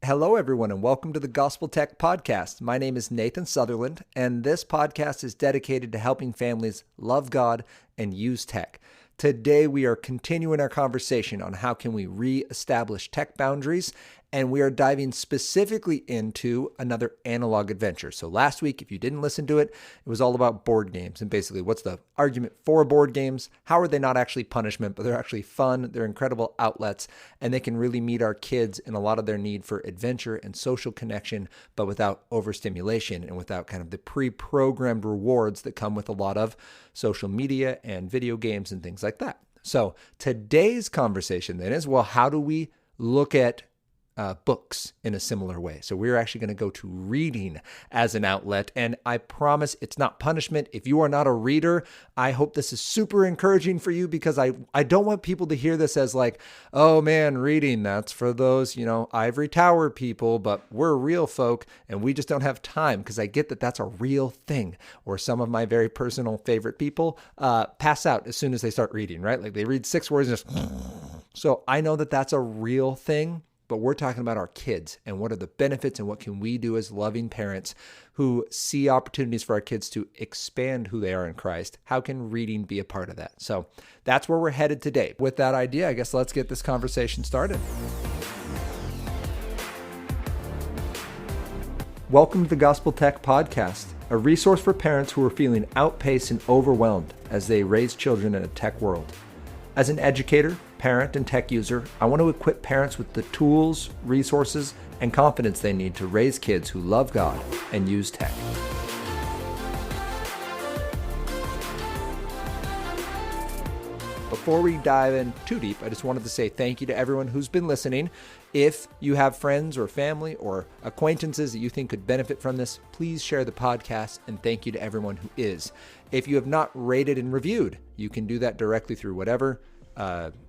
Hello, everyone, and welcome to the Gospel Tech Podcast. My name is Nathan Sutherland, and this podcast is dedicated to helping families love God and use tech. Today, we are continuing our conversation on how can we reestablish tech boundaries, and we are diving specifically into another analog adventure. So last week, if you didn't listen to it, it was all about board games and basically what's the argument for board games? How are they not actually punishment, but they're actually fun, they're incredible outlets, and they can really meet our kids in a lot of their need for adventure and social connection, but without overstimulation and without kind of the pre-programmed rewards that come with a lot of social media and video games and things like that. So today's conversation then is, well, how do we look at books in a similar way? So we're actually going to go to reading as an outlet, and I promise it's not punishment. If you are not a reader, I hope this is super encouraging for you, because I don't want people to hear this as like, oh man, reading, that's for those, ivory tower people, but we're real folk and we just don't have time, because I get that that's a real thing. Or some of my very personal favorite people pass out as soon as they start reading, right? Like they read 6 words and just so I know that that's a real thing. But we're talking about our kids and what are the benefits and what can we do as loving parents who see opportunities for our kids to expand who they are in Christ. How can reading be a part of that? So that's where we're headed today. With that idea, I guess let's get this conversation started. Welcome to the Gospel Tech Podcast, a resource for parents who are feeling outpaced and overwhelmed as they raise children in a tech world. As an educator, parent, and tech user, I want to equip parents with the tools, resources, and confidence they need to raise kids who love God and use tech. Before we dive in too deep, I just wanted to say thank you to everyone who's been listening. If you have friends or family or acquaintances that you think could benefit from this, please share the podcast, and thank you to everyone who is. If you have not rated and reviewed, you can do that directly through whatever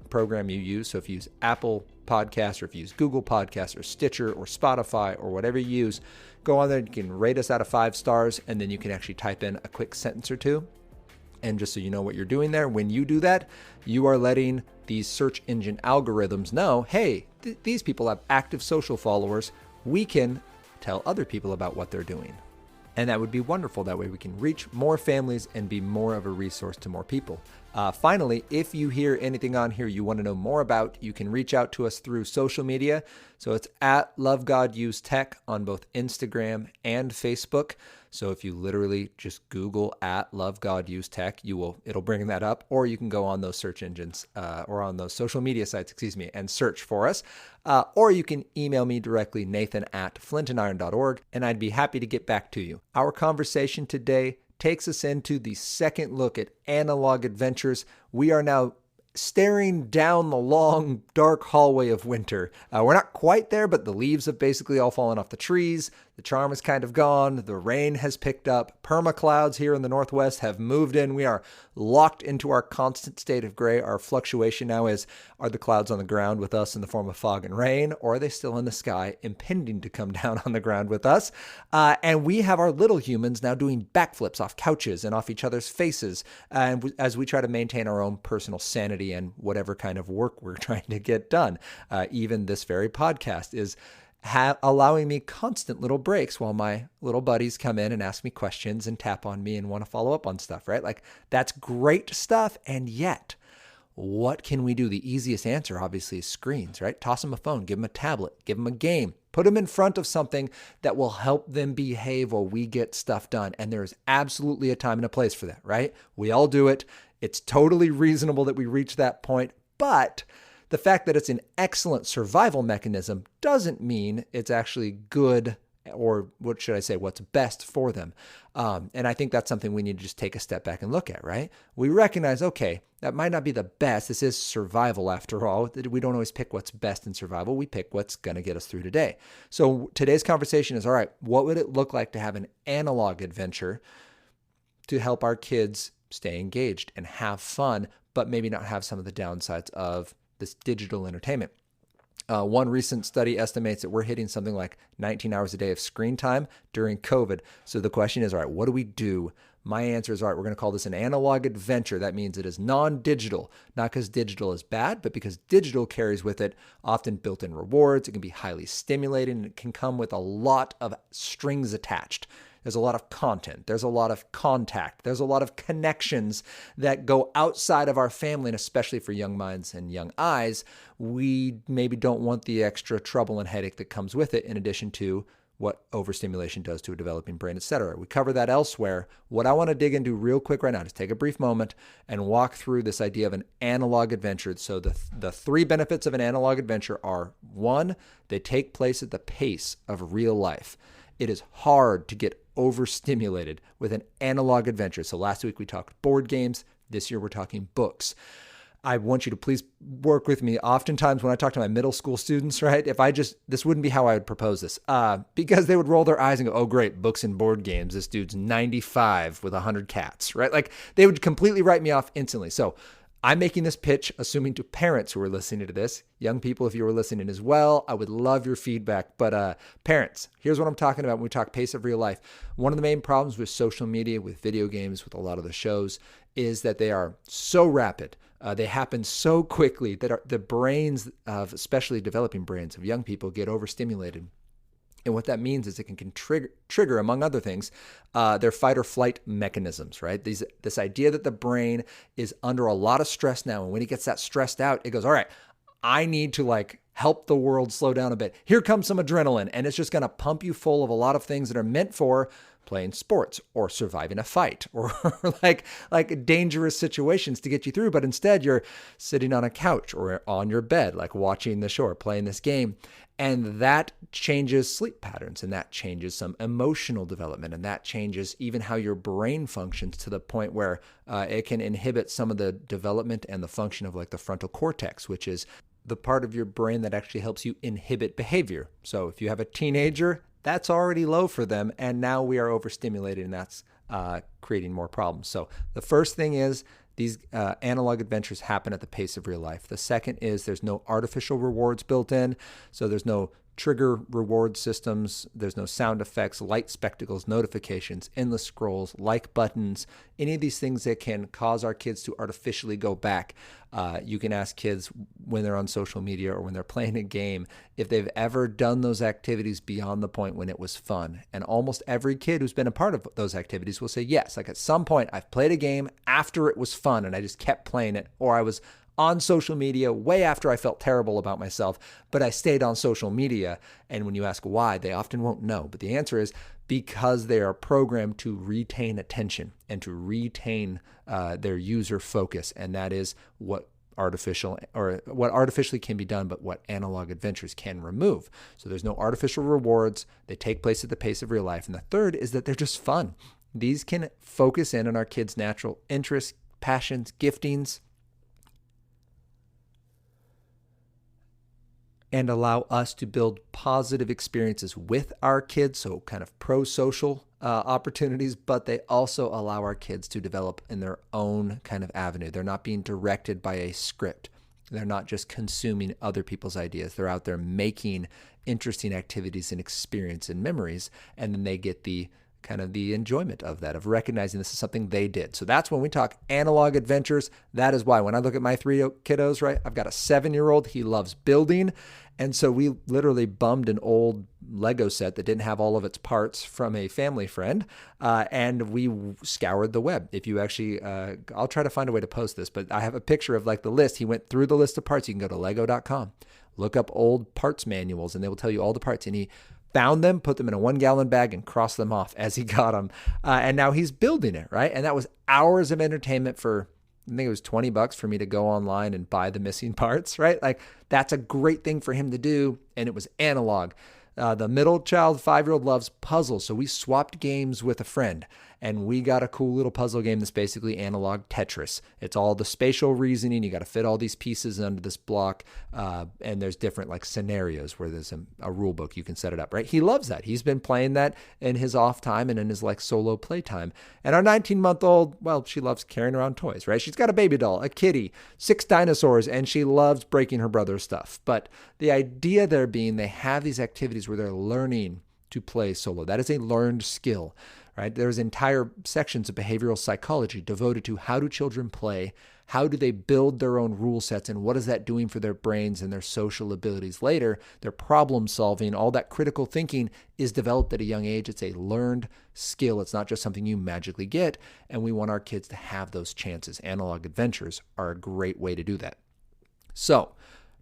program you use. So if you use Apple Podcasts, or if you use Google Podcasts, or Stitcher, or Spotify, or whatever you use, go on there, you can rate us out of 5 stars, and then you can actually type in a quick sentence or two. And just so you know what you're doing there, when you do that, you are letting these search engine algorithms know, hey, these people have active social followers. We can tell other people about what they're doing. And that would be wonderful. That way we can reach more families and be more of a resource to more people. Finally, if you hear anything on here you want to know more about, you can reach out to us through social media. So it's at Love God Use Tech on both Instagram and Facebook. So if you literally just Google at Love God Use Tech, it'll bring that up, or you can go on those search engines or on those social media sites, and search for us. Or you can email me directly, nathan@flintandiron.org, and I'd be happy to get back to you. Our conversation today takes us into the second look at analog adventures. We are now staring down the long, dark hallway of winter. We're not quite there, but the leaves have basically all fallen off the trees. The charm is kind of gone. The rain has picked up. Permaclouds here in the Northwest have moved in. We are locked into our constant state of gray. Our fluctuation now is, are the clouds on the ground with us in the form of fog and rain, or are they still in the sky impending to come down on the ground with us? And we have our little humans now doing backflips off couches and off each other's faces, as we try to maintain our own personal sanity and whatever kind of work we're trying to get done. Even this very podcast is allowing me constant little breaks while my little buddies come in and ask me questions and tap on me and want to follow up on stuff, right? Like, that's great stuff. And yet, what can we do? The easiest answer, obviously, is screens, right? Toss them a phone, give them a tablet, give them a game, put them in front of something that will help them behave while we get stuff done. And there is absolutely a time and a place for that, right? We all do it. It's totally reasonable that we reach that point, but the fact that it's an excellent survival mechanism doesn't mean it's actually good, or what should I say, what's best for them. And I think that's something we need to just take a step back and look at, right? We recognize, okay, that might not be the best. This is survival after all. We don't always pick what's best in survival. We pick what's going to get us through today. So today's conversation is, all right, what would it look like to have an analog adventure to help our kids stay engaged and have fun, but maybe not have some of the downsides of this digital entertainment? One recent study estimates that we're hitting something like 19 hours a day of screen time during COVID. So the question is, all right, what do we do? My answer is, all right, we're going to call this an analog adventure. That means it is non-digital, not because digital is bad, but because digital carries with it often built-in rewards. It can be highly stimulating, and it can come with a lot of strings attached. There's a lot of content. There's a lot of contact. There's a lot of connections that go outside of our family, and especially for young minds and young eyes, we maybe don't want the extra trouble and headache that comes with it, in addition to what overstimulation does to a developing brain, etc. We cover that elsewhere. What I want to dig into real quick right now is take a brief moment and walk through this idea of an analog adventure. So the three benefits of an analog adventure are: one, they take place at the pace of real life. It is hard to get overstimulated with an analog adventure. So last week we talked board games. This year we're talking books. I want you to please work with me. Oftentimes when I talk to my middle school students, right, this wouldn't be how I would propose this, because they would roll their eyes and go, oh, great, books and board games. This dude's 95 with 100 cats, right? Like they would completely write me off instantly. So I'm making this pitch assuming to parents who are listening to this. Young people, if you were listening as well, I would love your feedback. But parents, here's what I'm talking about when we talk pace of real life. One of the main problems with social media, with video games, with a lot of the shows, is that they are so rapid. They happen so quickly that the brains of, especially developing brains of young people, get overstimulated. And what that means is it can trigger, among other things, their fight or flight mechanisms, right? This idea that the brain is under a lot of stress now. And when it gets that stressed out, it goes, all right, I need to help the world slow down a bit. Here comes some adrenaline. And it's just going to pump you full of a lot of things that are meant for playing sports or surviving a fight or like dangerous situations to get you through. But instead you're sitting on a couch or on your bed, like watching the show or playing this game. And that changes sleep patterns, and that changes some emotional development, and that changes even how your brain functions to the point where it can inhibit some of the development and the function of the frontal cortex, which is the part of your brain that actually helps you inhibit behavior. So if you have a teenager, that's already low for them, and now we are overstimulated, and that's creating more problems. So the first thing is these analog adventures happen at the pace of real life. The second is there's no artificial rewards built in, so there's no trigger reward systems, there's no sound effects, light spectacles, notifications, endless scrolls, like buttons, any of these things that can cause our kids to artificially go back. You can ask kids when they're on social media or when they're playing a game if they've ever done those activities beyond the point when it was fun. And almost every kid who's been a part of those activities will say, yes, at some point I've played a game after it was fun and I just kept playing it, or I was on social media way after I felt terrible about myself, but I stayed on social media. And when you ask why, they often won't know. But the answer is because they are programmed to retain attention and to retain their user focus. And that is what artificially can be done, but what analog adventures can remove. So there's no artificial rewards. They take place at the pace of real life. And the third is that they're just fun. These can focus in on our kids' natural interests, passions, giftings, and allow us to build positive experiences with our kids, so kind of pro-social opportunities, but they also allow our kids to develop in their own kind of avenue. They're not being directed by a script. They're not just consuming other people's ideas. They're out there making interesting activities and experience and memories, and then they get the kind of the enjoyment of that, of recognizing this is something they did. So that's when we talk analog adventures. That is why when I look at my three kiddos, right, I've got a 7-year-old, he loves building. And so we literally bummed an old Lego set that didn't have all of its parts from a family friend, and we scoured the web. If you actually, I'll try to find a way to post this, but I have a picture of the list. He went through the list of parts. You can go to lego.com, look up old parts manuals, and they will tell you all the parts. And he found them, put them in a 1-gallon bag, and crossed them off as he got them. And now he's building it, right? And that was hours of entertainment for, I think it was $20 for me to go online and buy the missing parts, right? That's a great thing for him to do. And it was analog. The middle child, 5-year-old, loves puzzles. So we swapped games with a friend and we got a cool little puzzle game that's basically analog Tetris. It's all the spatial reasoning. You got to fit all these pieces under this block. And there's different like scenarios where there's a rule book. You can set it up, right? He loves that. He's been playing that in his off time and in his like solo playtime. And our 19-month-old, well, she loves carrying around toys, right? She's got a baby doll, a kitty, 6 dinosaurs, and she loves breaking her brother's stuff. But the idea there being they have these activities where they're learning to play solo. That is a learned skill, right? There's entire sections of behavioral psychology devoted to how do children play, how do they build their own rule sets, and what is that doing for their brains and their social abilities later, their problem solving, all that critical thinking is developed at a young age. It's a learned skill. It's not just something you magically get, and we want our kids to have those chances. Analog adventures are a great way to do that. So,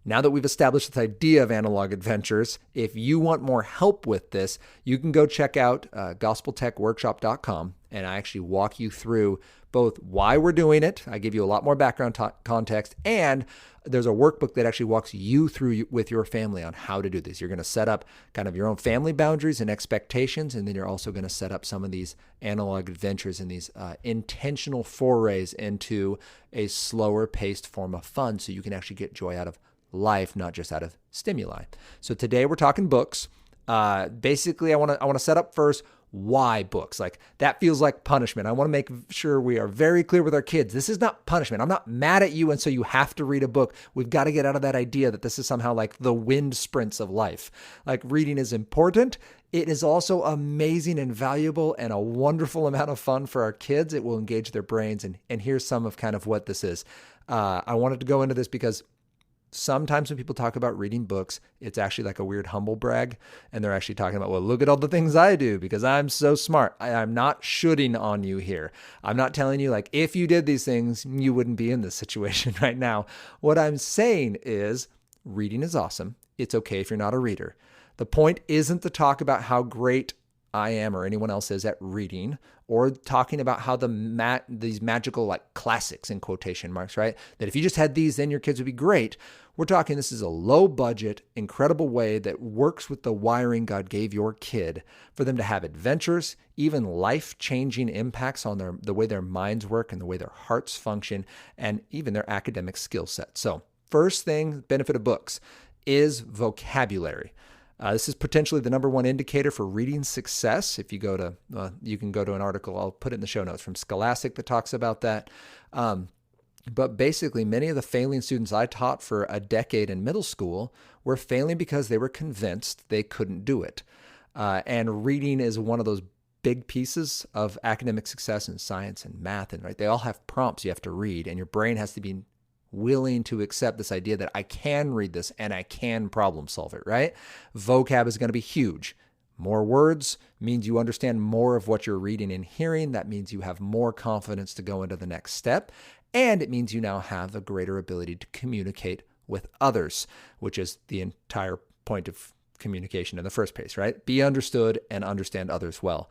now that we've established this idea of analog adventures, if you want more help with this, you can go check out gospeltechworkshop.com, and I actually walk you through both why we're doing it. I give you a lot more background context, and there's a workbook that actually walks you through with your family on how to do this. You're going to set up kind of your own family boundaries and expectations, and then you're also going to set up some of these analog adventures and these intentional forays into a slower paced form of fun so you can actually get joy out of life, not just out of stimuli. So today we're talking books. Basically, I want to set up first why books. Like that feels like punishment. I want to make sure we are very clear with our kids. This is not punishment. I'm not mad at you, and so you have to read a book. We've got to get out of that idea that this is somehow like the wind sprints of life. Like reading is important. It is also amazing and valuable and a wonderful amount of fun for our kids. It will engage their brains. And here's some of kind of what this is. I wanted to go into this because sometimes when people talk about reading books, it's actually like a weird humble brag. And they're actually talking about, well, look at all the things I do because I'm so smart. I'm not shooting on you here. I'm not telling you like, if you did these things, you wouldn't be in this situation right now. What I'm saying is reading is awesome. It's okay if you're not a reader. The point isn't to talk about how great I am or anyone else is at reading, or talking about how these magical like classics in quotation marks, right? That if you just had these, then your kids would be great. We're talking this is a low budget, incredible way that works with the wiring God gave your kid for them to have adventures, even life-changing impacts on the way their minds work and the way their hearts function, and even their academic skill set. So first thing, benefit of books is vocabulary. This is potentially the number one indicator for reading success. If you go to, you can go to an article, I'll put it in the show notes from Scholastic that talks about that. But basically, many of the failing students I taught for a decade in middle school were failing because they were convinced they couldn't do it. And reading is one of those big pieces of academic success in science and math. And right, they all have prompts you have to read, and your brain has to be willing to accept this idea that I can read this and I can problem solve it, right? Vocab is going to be huge. More words means you understand more of what you're reading and hearing. That means you have more confidence to go into the next step. And it means you now have a greater ability to communicate with others, which is the entire point of communication in the first place, right? Be understood and understand others well.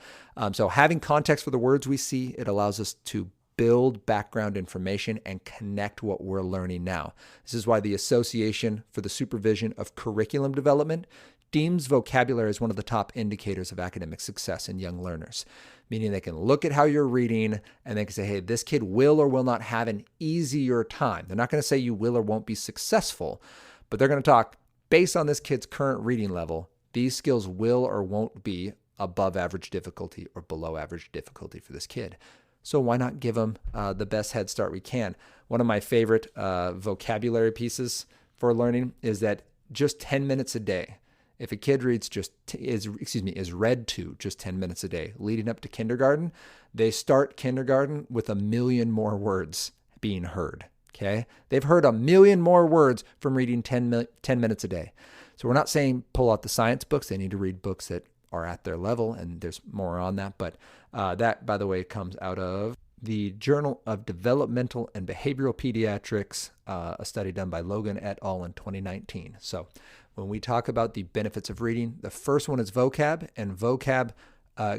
So having context for the words we see, it allows us to build background information and connect what we're learning now. This is why the Association for the Supervision of Curriculum Development deems vocabulary as one of the top indicators of academic success in young learners, meaning they can look at how you're reading and they can say, hey, this kid will or will not have an easier time. They're not going to say you will or won't be successful, but they're going to talk based on this kid's current reading level. These skills will or won't be above average difficulty or below average difficulty for this kid. So why not give them the best head start we can? One of my favorite vocabulary pieces for learning is that just 10 minutes a day. If a kid reads is read to just 10 minutes a day leading up to kindergarten, they start kindergarten with 1 million more words being heard. Okay, they've heard 1 million more words from reading 10 minutes a day. So we're not saying pull out the science books. They need to read books that are at their level, and there's more on that. But that, by the way, comes out of the Journal of Developmental and Behavioral Pediatrics, a study done by Logan et al. In 2019. So when we talk about the benefits of reading, the first one is vocab, and vocab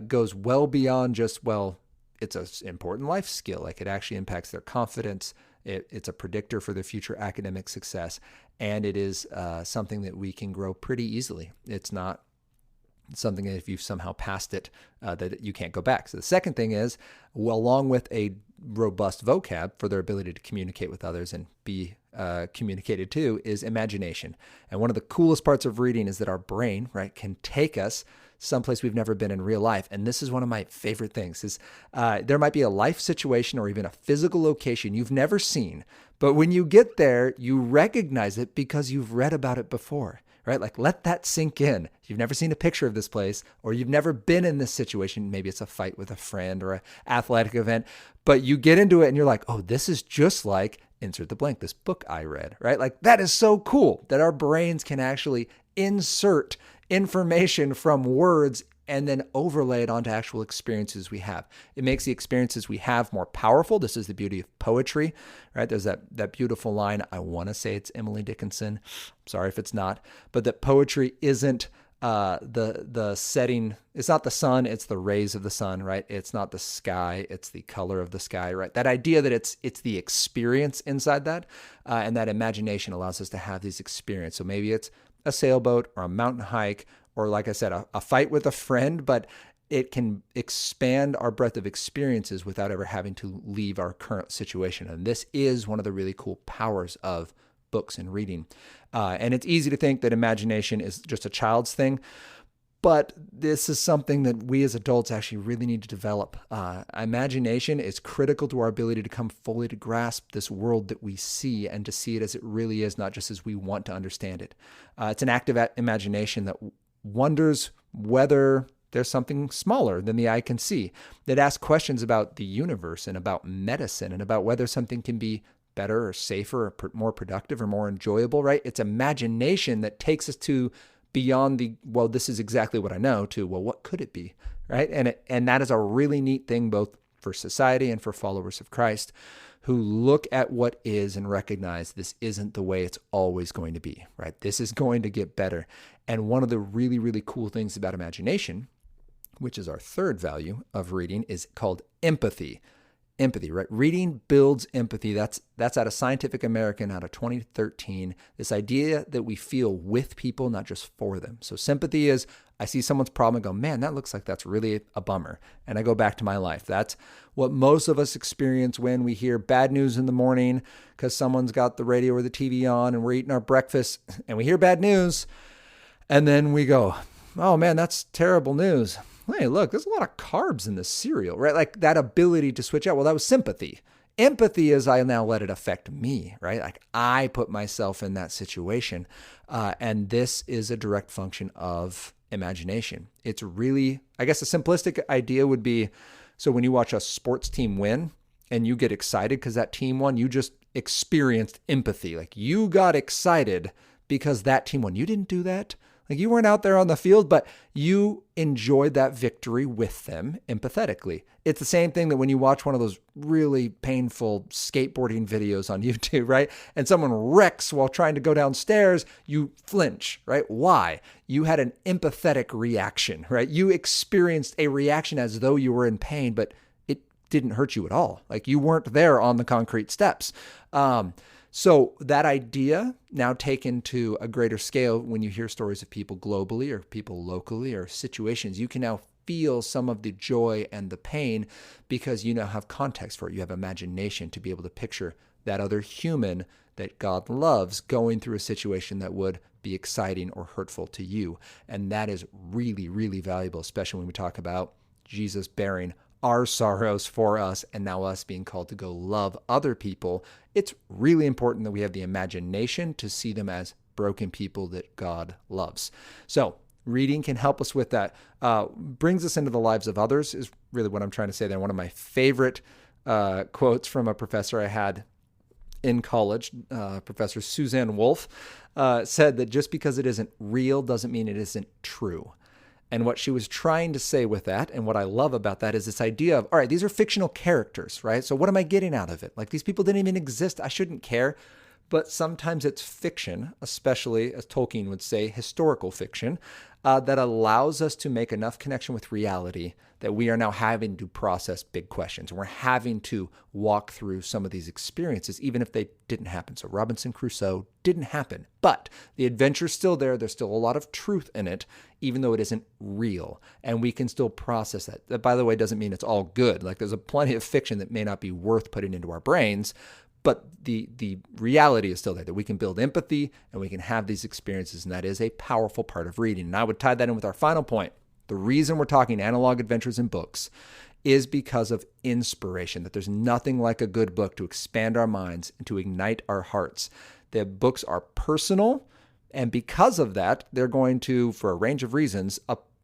goes well beyond just, well, it's an important life skill. Like it actually impacts their confidence. It's a predictor for their future academic success, and it is something that we can grow pretty easily. It's not something that if you've somehow passed it, that you can't go back. So the second thing is, well, along with a robust vocab for their ability to communicate with others and be communicated to, is imagination. And one of the coolest parts of reading is that our brain, right, can take us someplace we've never been in real life. And this is one of my favorite things is there might be a life situation or even a physical location you've never seen, but when you get there, you recognize it because you've read about it before, right? Like, let that sink in. You've never seen a picture of this place, or you've never been in this situation. Maybe it's a fight with a friend or an athletic event, but you get into it and you're like, oh, this is just like insert the blank, this book I read, right? Like, that is so cool that our brains can actually insert information from words and then overlay it onto actual experiences we have. It makes the experiences we have more powerful. This is the beauty of poetry, right? There's that beautiful line. I want to say it's Emily Dickinson. Sorry if it's not, but that poetry isn't the setting. It's not the sun. It's the rays of the sun, right? It's not the sky. It's the color of the sky, right? That idea that it's the experience inside that, and that imagination allows us to have these experiences. So maybe it's a sailboat or a mountain hike, or like I said, a fight with a friend, but it can expand our breadth of experiences without ever having to leave our current situation. And this is one of the really cool powers of books and reading. And it's easy to think that imagination is just a child's thing, but this is something that we as adults actually really need to develop. Imagination is critical to our ability to come fully to grasp this world that we see and to see it as it really is, not just as we want to understand it. It's an active imagination that wonders whether there's something smaller than the eye can see, that asks questions about the universe and about medicine and about whether something can be better or safer or more productive or more enjoyable, right? It's imagination that takes us to beyond the, well, this is exactly what I know, to, well, what could it be, right? And that is a really neat thing, both for society and for followers of Christ, who look at what is and recognize this isn't the way it's always going to be, right? This is going to get better. And one of the really, really cool things about imagination, which is our third value of reading, is called empathy. Empathy, right? Reading builds empathy. That's out of Scientific American out of 2013. This idea that we feel with people, not just for them. So sympathy is, I see someone's problem and go, man, that looks like that's really a bummer. And I go back to my life. That's what most of us experience when we hear bad news in the morning because someone's got the radio or the TV on and we're eating our breakfast and we hear bad news. And then we go, oh man, that's terrible news. Hey, look, there's a lot of carbs in this cereal, right? Like that ability to switch out. Well, that was sympathy. Empathy is I now let it affect me, right? Like I put myself in that situation. And this is a direct function of imagination. It's really, I guess a simplistic idea would be, so when you watch a sports team win and you get excited because that team won, you just experienced empathy. Like you got excited because that team won. You didn't do that. Like you weren't out there on the field, but you enjoyed that victory with them empathetically. It's the same thing that when you watch one of those really painful skateboarding videos on YouTube, right? And someone wrecks while trying to go downstairs, you flinch, right? Why? You had an empathetic reaction, right? You experienced a reaction as though you were in pain, but it didn't hurt you at all. Like you weren't there on the concrete steps. So that idea now taken to a greater scale, when you hear stories of people globally or people locally or situations, you can now feel some of the joy and the pain because you now have context for it. You have imagination to be able to picture that other human that God loves going through a situation that would be exciting or hurtful to you. And that is really, really valuable, especially when we talk about Jesus bearing our sorrows for us and now us being called to go love other people. It's really important that we have the imagination to see them as broken people that God loves. So reading can help us with that. Brings us into the lives of others is really what I'm trying to say there. One of my favorite quotes from a professor I had in college, Professor Suzanne Wolf, said that just because it isn't real doesn't mean it isn't true. And what she was trying to say with that, and what I love about that, is this idea of, all right, these are fictional characters, right? So what am I getting out of it? Like these people didn't even exist. I shouldn't care. But sometimes it's fiction, especially, as Tolkien would say, historical fiction. that allows us to make enough connection with reality that we are now having to process big questions. We're having to walk through some of these experiences, even if they didn't happen. So Robinson Crusoe didn't happen, but the adventure's still there. There's still a lot of truth in it, even though it isn't real. And we can still process that. That, by the way, doesn't mean it's all good. Like, there's plenty of fiction that may not be worth putting into our brains, but the reality is still there, that we can build empathy and we can have these experiences. And that is a powerful part of reading. And I would tie that in with our final point. The reason we're talking analog adventures in books is because of inspiration, that there's nothing like a good book to expand our minds and to ignite our hearts. The books are personal, and because of that, they're going to, for a range of reasons,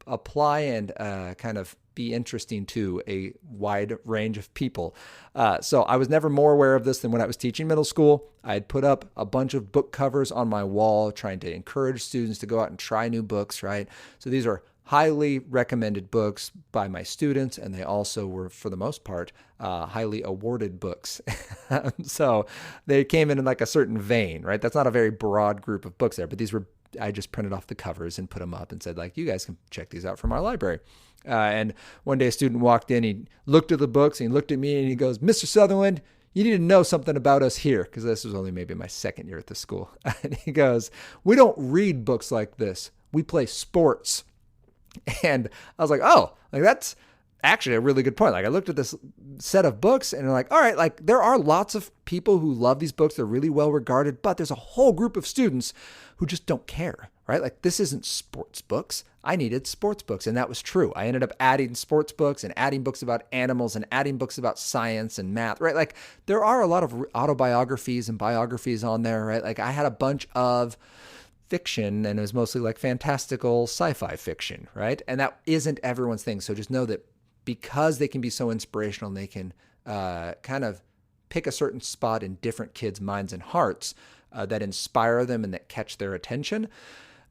apply and kind of be interesting to a wide range of people. So I was never more aware of this than when I was teaching middle school. I had put up a bunch of book covers on my wall, trying to encourage students to go out and try new books, right? So these are highly recommended books by my students, and they also were, for the most part, highly awarded books. So they came in like a certain vein, right? That's not a very broad group of books there, but these were, I just printed off the covers and put them up and said, like, you guys can check these out from our library. And one day a student walked in, he looked at the books, and he looked at me, and he goes, "Mr. Sutherland, you need to know something about us here," because this was only maybe my second year at the school. And he goes, "We don't read books like this. We play sports." And I was like, oh, like that's actually a really good point. Like, I looked at this set of books and I'm like, all right, like there are lots of people who love these books. They're really well regarded, but there's a whole group of students who just don't care, right? Like, this isn't sports books. I needed sports books. And that was true. I ended up adding sports books and adding books about animals and adding books about science and math, right? Like, there are a lot of autobiographies and biographies on there, right? Like, I had a bunch of fiction, and it was mostly like fantastical sci-fi fiction, right? And that isn't everyone's thing. So just know that because they can be so inspirational and they can kind of pick a certain spot in different kids' minds and hearts that inspire them and that catch their attention.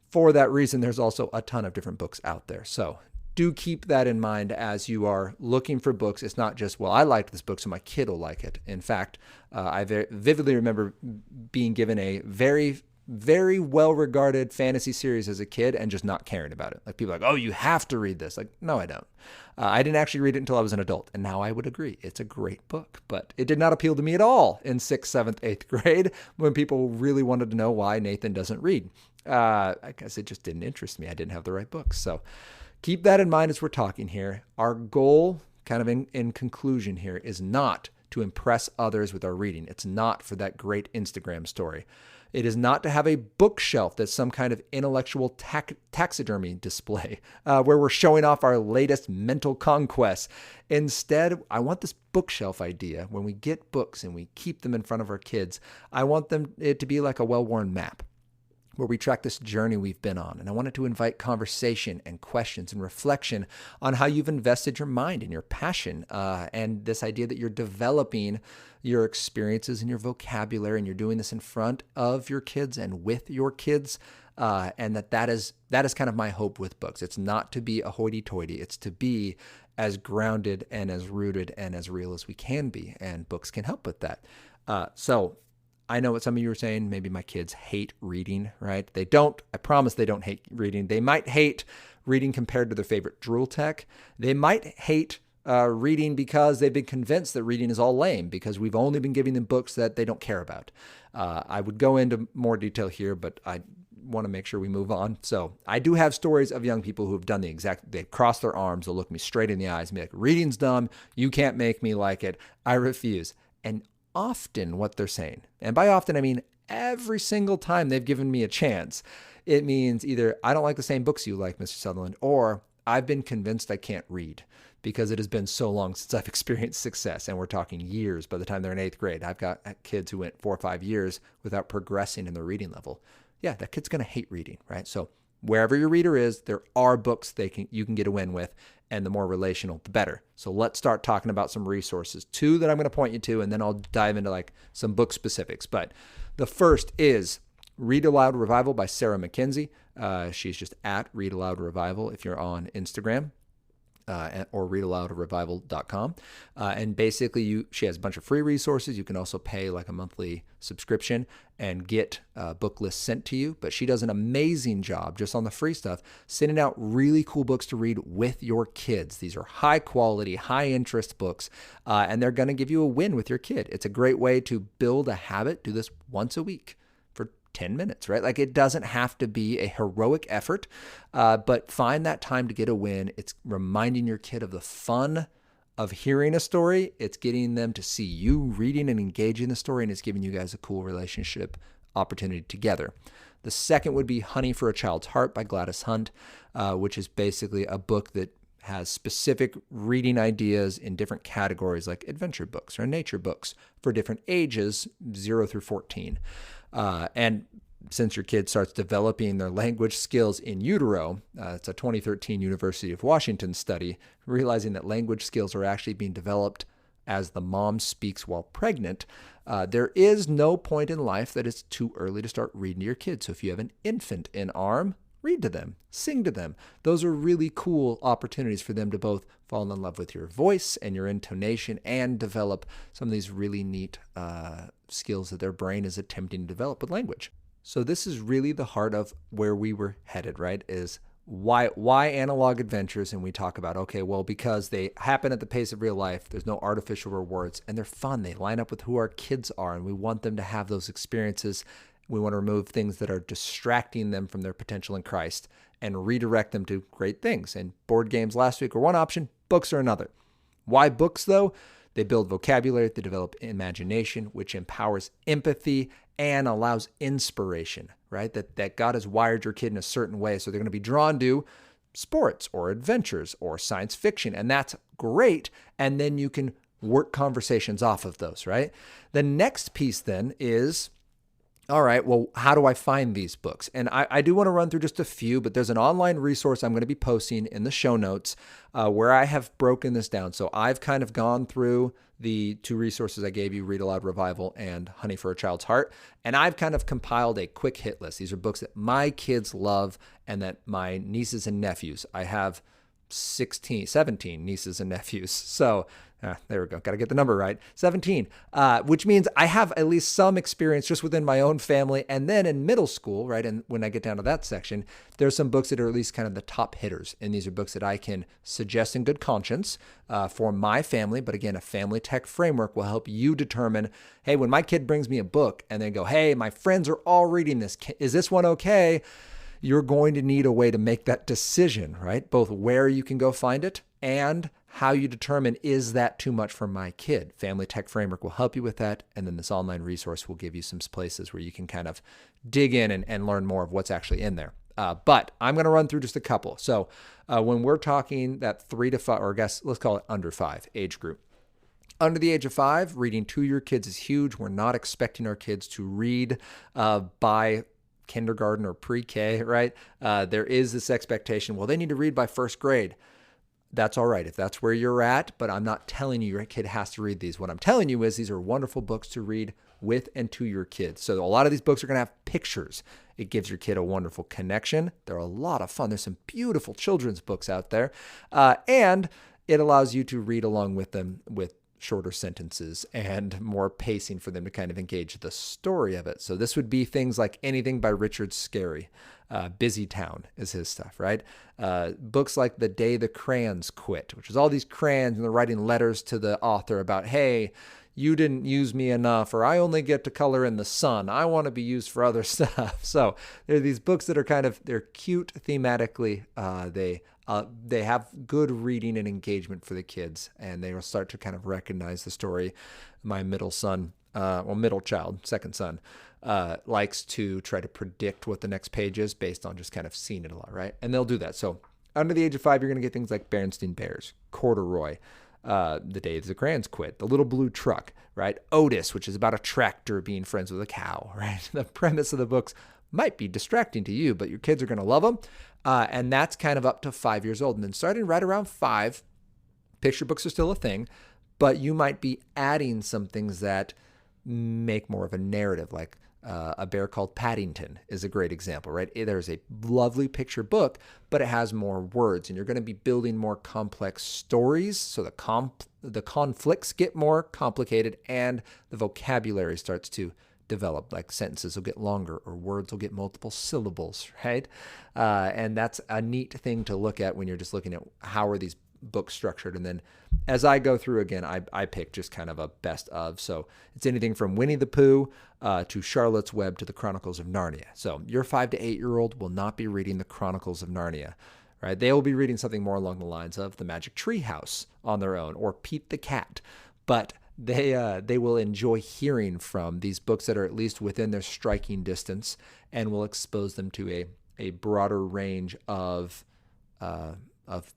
For that reason, there's also a ton of different books out there. So do keep that in mind as you are looking for books. It's not just, well, I liked this book, so my kid will like it. In fact, I vividly remember being given a very well-regarded fantasy series as a kid and just not caring about it. Like, people are like, oh, you have to read this. Like, no, I don't. I didn't actually read it until I was an adult. And now I would agree. It's a great book, but it did not appeal to me at all in 6th, 7th, 8th grade when people really wanted to know why Nathan doesn't read. I guess it just didn't interest me. I didn't have the right books. So keep that in mind as we're talking here. Our goal, kind of in conclusion here, is not to impress others with our reading. It's not for that great Instagram story. It is not to have a bookshelf that's some kind of intellectual taxidermy display where we're showing off our latest mental conquests. Instead, I want this bookshelf idea. When we get books and we keep them in front of our kids, I want it to be like a well-worn map where we track this journey we've been on. And I wanted to invite conversation and questions and reflection on how you've invested your mind and your passion and this idea that you're developing your experiences and your vocabulary, and you're doing this in front of your kids and with your kids. And that is kind of my hope with books. It's not to be a hoity-toity. It's to be as grounded and as rooted and as real as we can be. And books can help with that. So I know what some of you are saying. Maybe my kids hate reading, right? They don't. I promise they don't hate reading. They might hate reading compared to their favorite drool tech. They might hate reading because they've been convinced that reading is all lame because we've only been giving them books that they don't care about. I would go into more detail here, but I want to make sure we move on. So I do have stories of young people who have done they've crossed their arms, they'll look me straight in the eyes and be like, reading's dumb. You can't make me like it. I refuse. And often what they're saying, and by often I mean every single time they've given me a chance, it means either I don't like the same books you like, Mr. Sutherland, or I've been convinced I can't read because it has been so long since I've experienced success. And we're talking years by the time they're in 8th grade. I've got kids who went 4 or 5 years without progressing in their reading level. Yeah, that kid's going to hate reading, right? So wherever your reader is, there are books you can get a win with, and the more relational, the better. So let's start talking about some resources. 2 that I'm going to point you to, and then I'll dive into like some book specifics. But the first is Read Aloud Revival by Sarah McKenzie. She's just at Read Aloud Revival if you're on Instagram. or readaloudrevival.com. And basically she has a bunch of free resources. You can also pay like a monthly subscription and get book lists sent to you. But she does an amazing job just on the free stuff, sending out really cool books to read with your kids. These are high quality, high interest books, and they're going to give you a win with your kid. It's a great way to build a habit. Do this once a week for 10 minutes, right? Like, it doesn't have to be a heroic effort, but find that time to get a win. It's reminding your kid of the fun of hearing a story. It's getting them to see you reading and engaging the story, and it's giving you guys a cool relationship opportunity together. The second would be Honey for a Child's Heart by Gladys Hunt, which is basically a book that has specific reading ideas in different categories like adventure books or nature books for different ages, 0 through 14. And since your kid starts developing their language skills in utero, it's a 2013 University of Washington study, realizing that language skills are actually being developed as the mom speaks while pregnant. There is no point in life that it's too early to start reading to your kids. So if you have an infant in arm, read to them, sing to them. Those are really cool opportunities for them to both fall in love with your voice and your intonation and develop some of these really neat skills that their brain is attempting to develop with language. So this is really the heart of where we were headed, right? Is why analog adventures? And we talk about, okay, well, because they happen at the pace of real life, there's no artificial rewards, and they're fun. They line up with who our kids are, and we want them to have those experiences. We want to remove things that are distracting them from their potential in Christ and redirect them to great things. And board games last week were one option, books are another. Why books, though? They build vocabulary, they develop imagination, which empowers empathy and allows inspiration, right? That God has wired your kid in a certain way, so they're going to be drawn to sports or adventures or science fiction, and that's great. And then you can work conversations off of those, right? The next piece then is, all right, well, how do I find these books? And I do want to run through just a few, but there's an online resource I'm going to be posting in the show notes where I have broken this down. So I've kind of gone through the two resources I gave you, Read Aloud Revival and Honey for a Child's Heart, and I've kind of compiled a quick hit list. These are books that my kids love and that my nieces and nephews, I have 17 nieces and nephews. So there we go. Got to get the number right. 17, which means I have at least some experience just within my own family. And then in middle school, right, and when I get down to that section, there's some books that are at least kind of the top hitters. And these are books that I can suggest in good conscience for my family. But again, a family tech framework will help you determine, hey, when my kid brings me a book and they go, hey, my friends are all reading this, is this one okay? You're going to need a way to make that decision, right? Both where you can go find it and how you determine, is that too much for my kid? Family Tech Framework will help you with that. And then this online resource will give you some places where you can kind of dig in and learn more of what's actually in there. But I'm going to run through just a couple. So when we're talking that 3 to 5, or I guess let's call it under 5 age group. Under the age of 5, reading to your kids is huge. We're not expecting our kids to read by kindergarten or pre-K, right? There is this expectation, well, they need to read by first grade. That's all right if that's where you're at, but I'm not telling you your kid has to read these. What I'm telling you is these are wonderful books to read with and to your kids. So a lot of these books are going to have pictures. It gives your kid a wonderful connection. They're a lot of fun. There's some beautiful children's books out there. And it allows you to read along with them with shorter sentences and more pacing for them to kind of engage the story of it. So this would be things like anything by Richard Scarry. Busy Town is his stuff, right? Books like The Day the Crayons Quit, which is all these crayons and they're writing letters to the author about, hey, you didn't use me enough, or I only get to color in the sun. I want to be used for other stuff. So there are these books that are they're cute thematically. They have good reading and engagement for the kids, and they will start to kind of recognize the story. My middle child, second son, likes to try to predict what the next page is based on just kind of seeing it a lot, right? And they'll do that. So under the age of 5, you're going to get things like Berenstain Bears, Corduroy, The Day the Crayons Quit, The Little Blue Truck, right? Otis, which is about a tractor being friends with a cow, right? The premise of the books might be distracting to you, but your kids are going to love them. And that's kind of up to 5 years old. And then starting right around 5, picture books are still a thing, but you might be adding some things that make more of a narrative, like A Bear Called Paddington is a great example, right? There's a lovely picture book, but it has more words, and you're going to be building more complex stories. So the conflicts get more complicated, and the vocabulary starts to develop. Like sentences will get longer, or words will get multiple syllables, right? And that's a neat thing to look at when you're just looking at how are these books structured. And then as I go through again, I pick just kind of a best of. So it's anything from Winnie the Pooh to Charlotte's Web to the Chronicles of Narnia. So your 5 to 8 year old will not be reading the Chronicles of Narnia, right? They will be reading something more along the lines of The Magic Tree House on their own, or Pete the Cat. But they will enjoy hearing from these books that are at least within their striking distance, and will expose them to a broader range of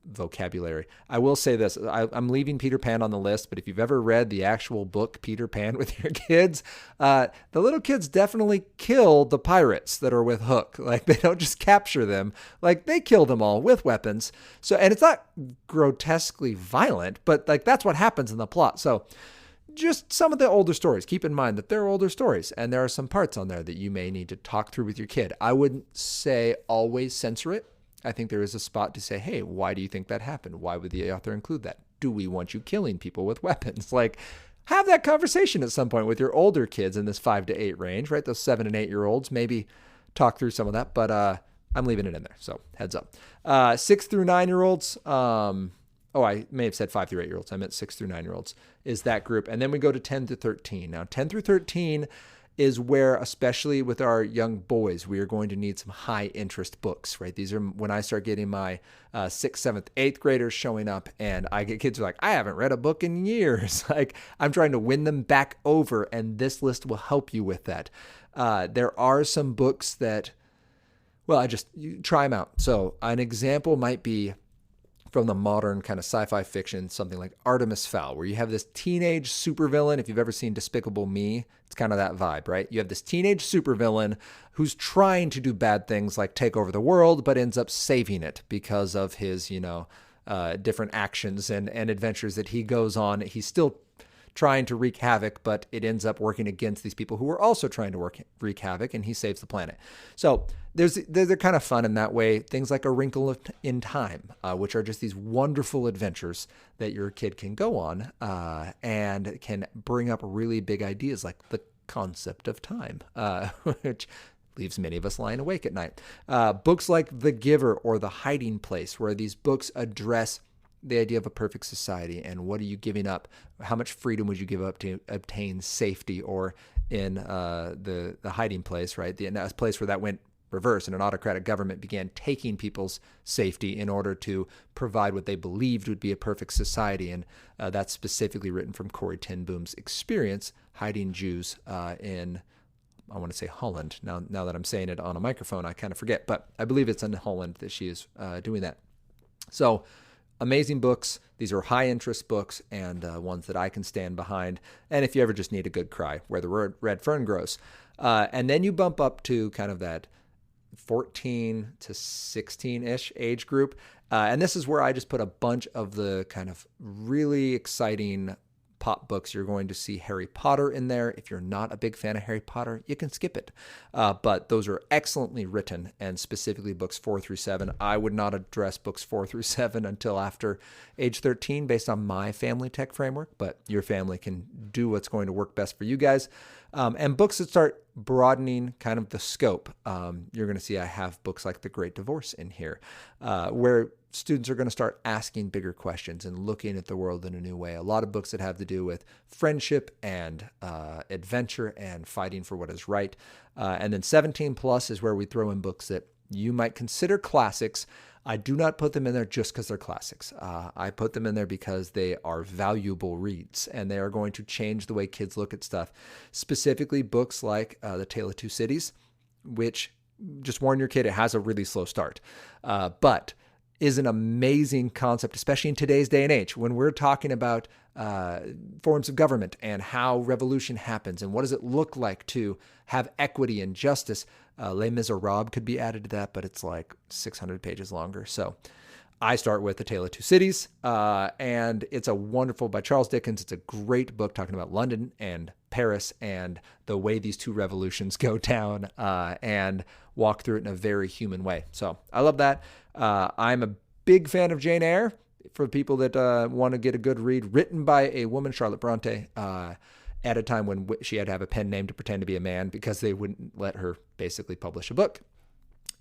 vocabulary. I will say this, I'm leaving Peter Pan on the list, but if you've ever read the actual book Peter Pan with your kids, the little kids definitely kill the pirates that are with Hook. Like, they don't just capture them, like they kill them all with weapons. So, and it's not grotesquely violent, but like that's what happens in the plot. So just some of the older stories, keep in mind that they're older stories, and there are some parts on there that you may need to talk through with your kid. I wouldn't say always censor it. I think there is a spot to say, hey, why do you think that happened? Why would the author include that? Do we want you killing people with weapons? Like, have that conversation at some point with your older kids in this 5 to 8 range, right? Those 7 and 8 year olds, maybe talk through some of that, but I'm leaving it in there. So heads up. 6 through 9 year olds. I may have said 5 through 8 year olds. I meant 6 through 9 year olds is that group. And then we go to 10 to 13. Now, 10 through 13 is where, especially with our young boys, we are going to need some high interest books, right? These are when I start getting my 6th, 7th, 8th graders showing up, and I get kids who are like, I haven't read a book in years. Like, I'm trying to win them back over, and this list will help you with that. There are some books that, well, you try them out. So an example might be from the modern kind of sci-fi fiction, something like Artemis Fowl, where you have this teenage supervillain. If you've ever seen Despicable Me, it's kind of that vibe, right? You have this teenage supervillain who's trying to do bad things like take over the world, but ends up saving it because of his, different actions and adventures that he goes on. He's still trying to wreak havoc, but it ends up working against these people who are also trying to wreak havoc, and he saves the planet. So they're kind of fun in that way. Things like A Wrinkle in Time, which are just these wonderful adventures that your kid can go on and can bring up really big ideas like the concept of time, which leaves many of us lying awake at night. Books like The Giver or The Hiding Place, where these books address the idea of a perfect society and what are you giving up? How much freedom would you give up to obtain safety? Or in the hiding place, right? The place where that went reverse, and an autocratic government began taking people's safety in order to provide what they believed would be a perfect society. And that's specifically written from Corrie ten Boom's experience hiding Jews in, I want to say Holland. Now that I'm saying it on a microphone, I kind of forget, but I believe it's in Holland that she is doing that. So amazing books. These are high interest books and ones that I can stand behind. And if you ever just need a good cry, where the red fern grows. And then you bump up to kind of that 14 to 16-ish age group. And this is where I just put a bunch of the kind of really exciting pop books. You're going to see Harry Potter in there. If you're not a big fan of Harry Potter, you can skip it. But those are excellently written, and specifically books 4 through 7. I would not address books 4 through 7 until after age 13 based on my family tech framework, but your family can do what's going to work best for you guys. And books that start broadening kind of the scope. You're going to see I have books like The Great Divorce in here, where students are going to start asking bigger questions and looking at the world in a new way. A lot of books that have to do with friendship and adventure and fighting for what is right. And then 17 plus is where we throw in books that you might consider classics. I do not put them in there just because they're classics. I put them in there because they are valuable reads, and they are going to change the way kids look at stuff. Specifically, books like The Tale of Two Cities, which, just warn your kid, it has a really slow start. But is an amazing concept, especially in today's day and age, when we're talking about forms of government and how revolution happens and what does it look like to have equity and justice. Les Miserables could be added to that, but it's like 600 pages longer. So I start with A Tale of Two Cities, and it's a wonderful, by Charles Dickens. It's a great book talking about London and Paris and the way these two revolutions go down, and walk through it in a very human way. So I love that. I'm a big fan of Jane Eyre for people that want to get a good read, written by a woman, Charlotte Bronte, at a time when she had to have a pen name to pretend to be a man because they wouldn't let her basically publish a book.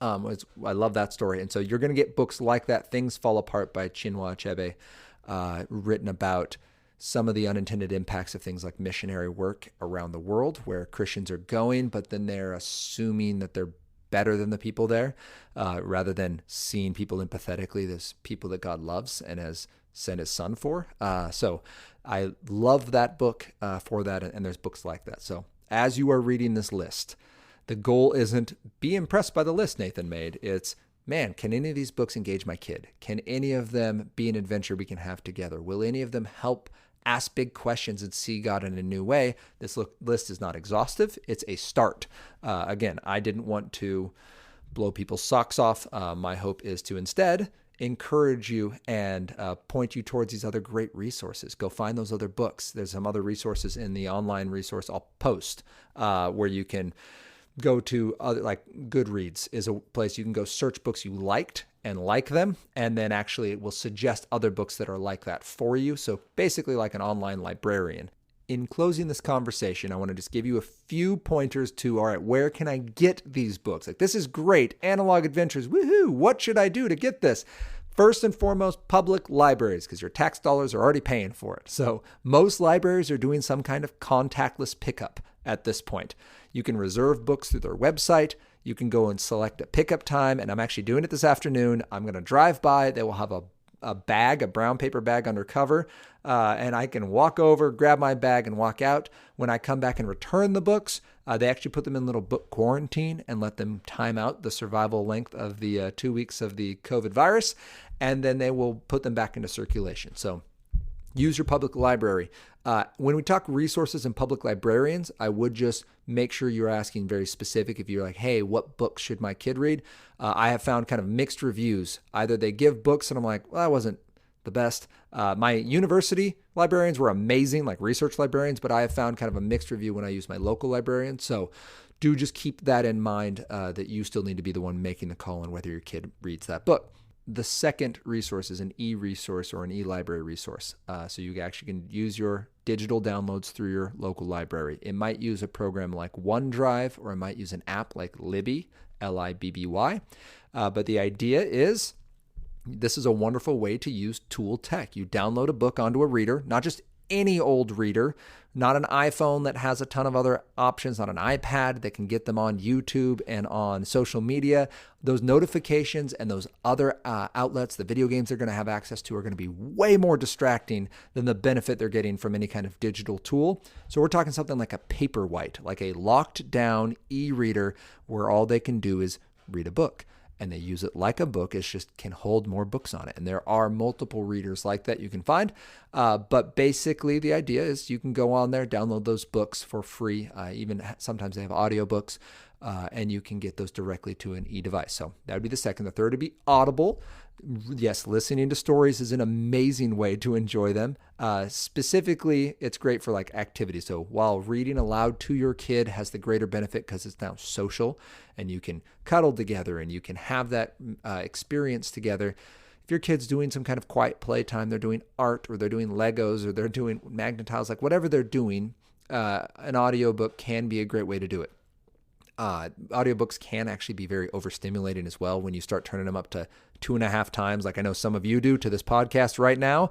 I love that story. And so you're going to get books like that. Things Fall Apart by Chinua Achebe, written about some of the unintended impacts of things like missionary work around the world, where Christians are going, but then they're assuming that they're better than the people there, rather than seeing people empathetically as people that God loves and has sent his son for. So I love that book for that, and there's books like that. So as you are reading this list, the goal isn't be impressed by the list Nathan made. It's, man, can any of these books engage my kid? Can any of them be an adventure we can have together? Will any of them help ask big questions and see God in a new way? This list is not exhaustive. It's a start. Again, I didn't want to blow people's socks off. My hope is to instead encourage you and point you towards these other great resources. Go find those other books. There's some other resources in the online resource I'll post where you can go to, other, like Goodreads is a place you can go search books you liked and like them, and then actually it will suggest other books that are like that for you. So basically like an online librarian. In closing this conversation, I want to just give you a few pointers to, all right, where can I get these books? Like, this is great. Analog Adventures, woohoo! What should I do to get this? First and foremost, public libraries, because your tax dollars are already paying for it. So most libraries are doing some kind of contactless pickup at this point. You can reserve books through their website. You can go and select a pickup time, and I'm actually doing it this afternoon. I'm going to drive by. They will have a bag, a brown paper bag undercover, and I can walk over, grab my bag, and walk out. When I come back and return the books, they actually put them in little book quarantine and let them time out the survival length of the 2 weeks of the COVID virus, and then they will put them back into circulation. So use your public library. When we talk resources and public librarians, I would just make sure you're asking very specific. If you're like, hey, what books should my kid read? I have found kind of mixed reviews. Either they give books and I'm like, well, that wasn't the best. My university librarians were amazing, like research librarians, but I have found kind of a mixed review when I use my local librarian. So do just keep that in mind, that you still need to be the one making the call on whether your kid reads that book. The second resource is an e-resource or an e-library resource. So you actually can use your digital downloads through your local library. It might use a program like OneDrive, or it might use an app like Libby, Libby. But the idea is, this is a wonderful way to use tool tech. You download a book onto a reader, not just any old reader, not an iPhone that has a ton of other options, not an iPad that can get them on YouTube and on social media. Those notifications and those other outlets, the video games they're going to have access to, are going to be way more distracting than the benefit they're getting from any kind of digital tool. So we're talking something like a Paperwhite, like a locked down e-reader where all they can do is read a book. And they use it like a book. It just can hold more books on it. And there are multiple readers like that you can find. But basically the idea is you can go on there, download those books for free. Even sometimes they have audiobooks, and you can get those directly to an e-device. So that would be the second. The third would be Audible. Yes, listening to stories is an amazing way to enjoy them. Specifically, it's great for like activities. So while reading aloud to your kid has the greater benefit because it's now social and you can cuddle together and you can have that experience together. If your kid's doing some kind of quiet playtime, they're doing art or they're doing Legos or they're doing magnetiles, like whatever they're doing, an audiobook can be a great way to do it. Audiobooks can actually be very overstimulating as well when you start turning them up to 2.5 times, like I know some of you do to this podcast right now.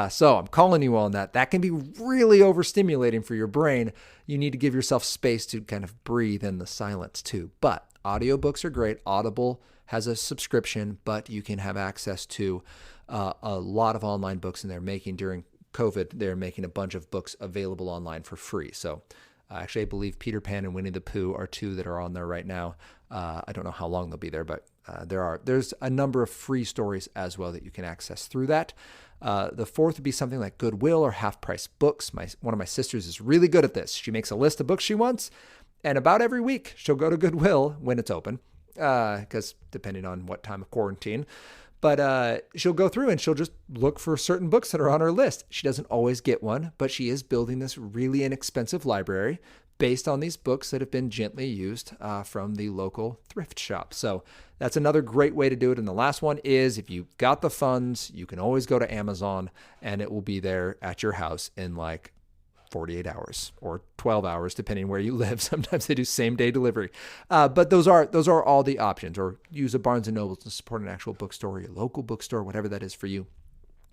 So I'm calling you on that. That can be really overstimulating for your brain. You need to give yourself space to kind of breathe in the silence too. But audiobooks are great. Audible has a subscription, but you can have access to a lot of online books, and they're making during COVID, they're making a bunch of books available online for free. So actually, I believe Peter Pan and Winnie the Pooh are two that are on there right now. I don't know how long they'll be there, but there's a number of free stories as well that you can access through that. The fourth would be something like Goodwill or Half Price Books. One of my sisters is really good at this. She makes a list of books she wants, and about every week she'll go to Goodwill when it's open, because depending on what time of quarantine. But she'll go through and she'll just look for certain books that are on her list. She doesn't always get one, but she is building this really inexpensive library based on these books that have been gently used from the local thrift shop. So that's another great way to do it. And the last one is, if you've got the funds, you can always go to Amazon and it will be there at your house in like 48 hours or 12 hours, depending where you live. Sometimes they do same day delivery. But those are all the options. Or use a Barnes & Noble to support an actual bookstore, your local bookstore, whatever that is for you.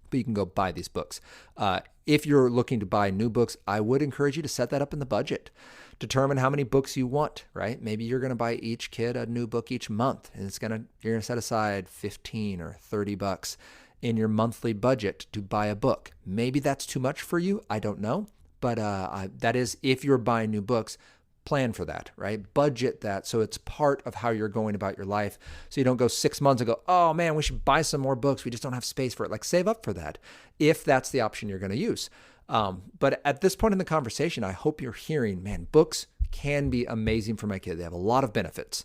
But you can go buy these books. If you're looking to buy new books, I would encourage you to set that up in the budget. Determine how many books you want, right? Maybe you're going to buy each kid a new book each month, and you're going to set aside 15 or 30 bucks in your monthly budget to buy a book. Maybe that's too much for you. I don't know. But that is, if you're buying new books, plan for that, right? Budget that so it's part of how you're going about your life. So you don't go 6 months and go, oh man, we should buy some more books. We just don't have space for it. Like, save up for that if that's the option you're going to use. But at this point in the conversation, I hope you're hearing, man, books can be amazing for my kids. They have a lot of benefits.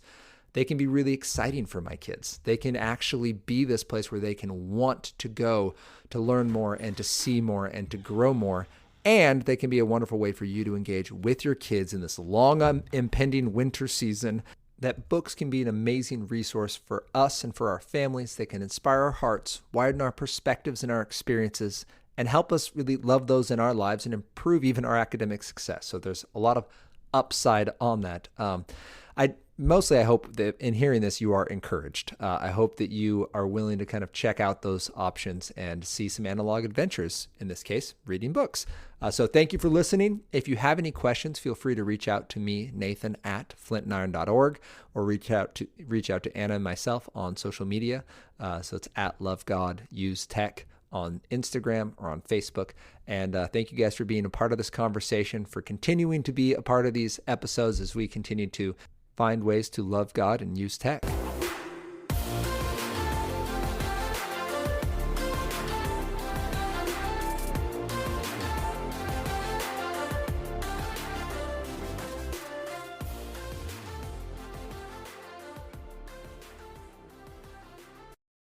They can be really exciting for my kids. They can actually be this place where they can want to go to learn more and to see more and to grow more. And they can be a wonderful way for you to engage with your kids in this long impending winter season. That books can be an amazing resource for us and for our families. They can inspire our hearts, widen our perspectives and our experiences, and help us really love those in our lives and improve even our academic success. So there's a lot of upside on that. I hope that in hearing this, you are encouraged. I hope that you are willing to kind of check out those options and see some analog adventures, in this case, reading books. So thank you for listening. If you have any questions, feel free to reach out to me, Nathan, at flintandiron.org, or reach out to Anna and myself on social media. So it's at Love God Use Tech on Instagram or on Facebook. And thank you guys for being a part of this conversation, for continuing to be a part of these episodes as we continue to find ways to love God and use tech.